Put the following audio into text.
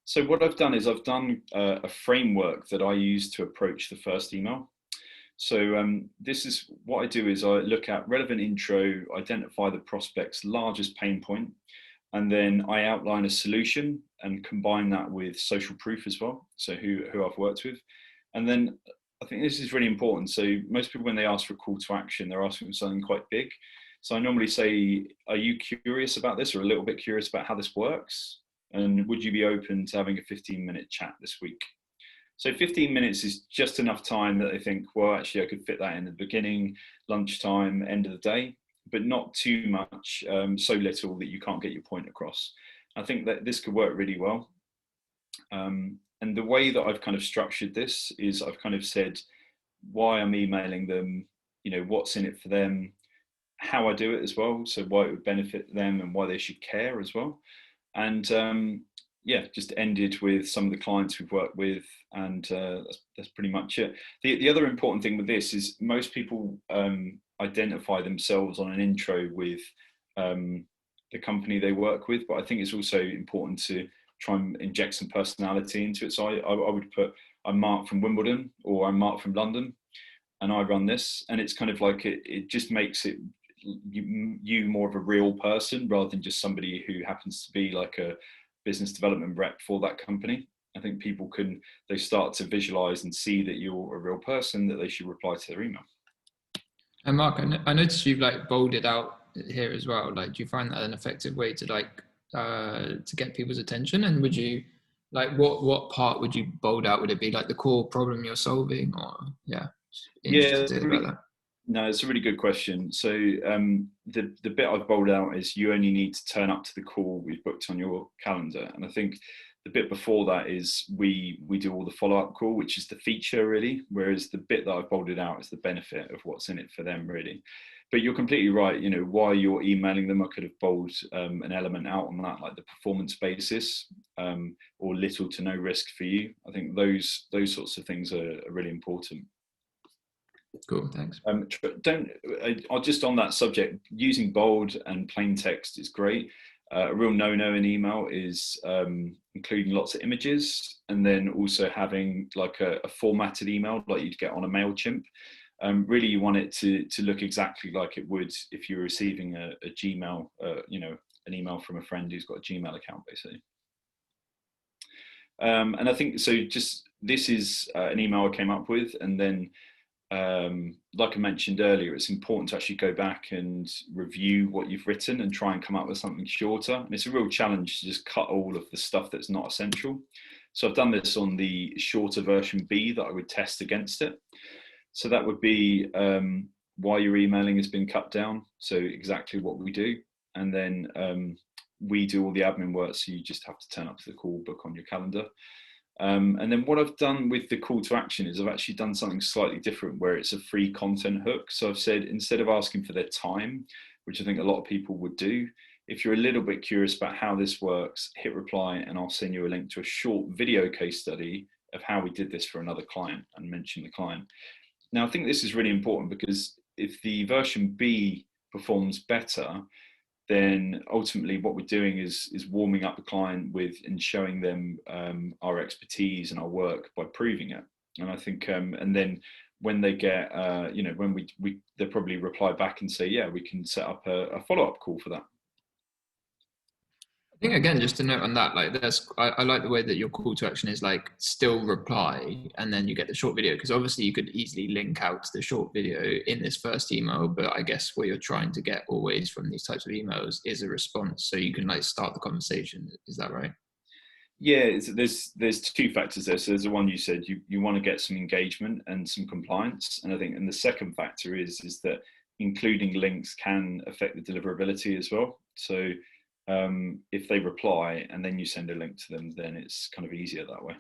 So what I've done is I've done a framework that I use to approach the first email. So this is what I do is I look at relevant intro, identify the prospect's largest pain point, and then I outline a solution and combine that with social proof as well. So who I've worked with. And then I think this is really important. So most people, when they ask for a call to action, they're asking for something quite big. So I normally say, are you curious about this or a little bit curious about how this works? And would you be open to having a 15-minute chat this week? So 15 minutes is just enough time that they think, well, actually, I could fit that in the beginning, lunchtime, end of the day, but not too much, so little that you can't get your point across. I think that this could work really well. And the way that I've kind of structured this is I've kind of said why I'm emailing them, what's in it for them, how I do it as well. So why it would benefit them and why they should care as well. And just ended with some of the clients we've worked with, and that's pretty much it. The other important thing with this is most people identify themselves on an intro with the company they work with, but I think it's also important to try and inject some personality into it. So I would put, I'm Mark from Wimbledon, or I'm Mark from London, and I run this, and it's kind of like it just makes it you more of a real person rather than just somebody who happens to be like a business development rep for that company. I think people they start to visualize and see that you're a real person, that they should reply to their email. And Mark, I noticed you've bolded out here as well. Do you find that an effective way to to get people's attention? And would you what part would you bold out? Would it be the core problem you're solving, or interested about that? No, it's a really good question. So the bit I've bolded out is you only need to turn up to the call we've booked on your calendar. And I think the bit before that is we do all the follow-up call, which is the feature really, whereas the bit that I've bolded out is the benefit of what's in it for them really. But you're completely right, while you're emailing them, I could have bolded an element out on that, like the performance basis, or little to no risk for you. I think those sorts of things are really important. Cool, thanks. Just on that subject, using bold and plain text is great. A real no-no in email is including lots of images, and then also having a formatted email like you'd get on a MailChimp. Really, you want it to look exactly like it would if you're receiving a Gmail, an email from a friend who's got a Gmail account, basically. And I think so. Just this is an email I came up with, and then. Like I mentioned earlier, it's important to actually go back and review what you've written and try and come up with something shorter. And it's a real challenge to just cut all of the stuff that's not essential. So I've done this on the shorter version B that I would test against it. So that would be why your emailing has been cut down. So exactly what we do. And then we do all the admin work. So you just have to turn up to the call, book on your calendar. And then what I've done with the call to action is I've actually done something slightly different where it's a free content hook. So I've said, instead of asking for their time, which I think a lot of people would do, if you're a little bit curious about how this works, hit reply and I'll send you a link to a short video case study of how we did this for another client, and mention the client. Now, I think this is really important because if the version B performs better, then ultimately what we're doing is warming up the client with and showing them our expertise and our work by proving it. And I think, and then when they get, when they'll probably reply back and say, yeah, we can set up a follow-up call for that. I think again, just to note on that, I like the way that your call to action is still reply, and then you get the short video, because obviously you could easily link out to the short video in this first email, but I guess what you're trying to get always from these types of emails is a response, so you can start the conversation. Is that right? Yeah, there's two factors there. So there's the one you said, you want to get some engagement and some compliance, and I think, and the second factor is that including links can affect the deliverability as well. So if they reply and then you send a link to them, then it's kind of easier that way.